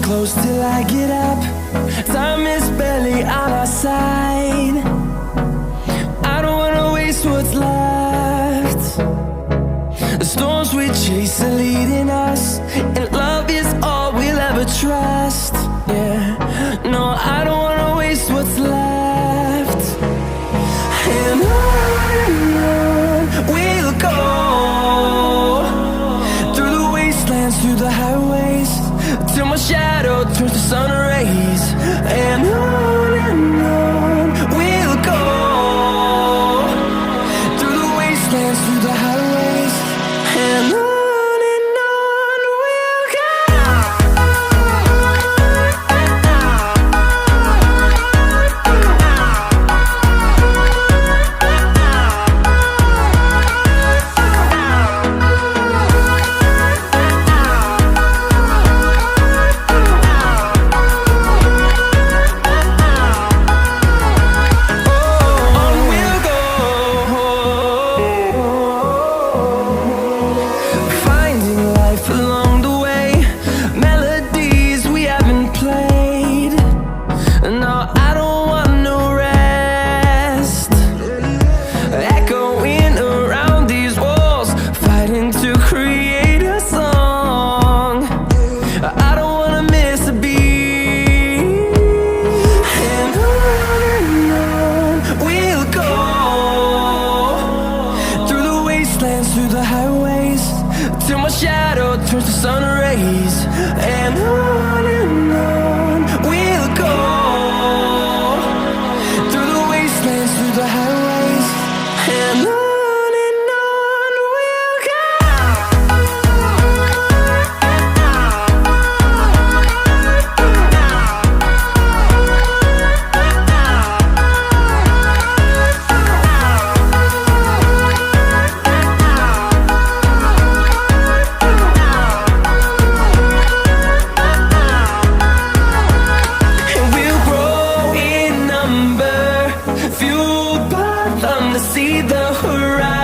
close till I get up. Time is barely on our side. I don't wanna waste what's left. The storms we chase are leading us, and love is all we'll ever trust. Yeah, no, I don't wanna waste what's left. And on we'll go, through the wastelands, through the highways, till my shadow turns to sun rays. And on we'll go, through the wastelands, through the highways, and on we'll go. Through the highways, till my shadow turns to sun rays. And on we'll go, through the wastelands, through the highways, and on we'll go. See the horizon.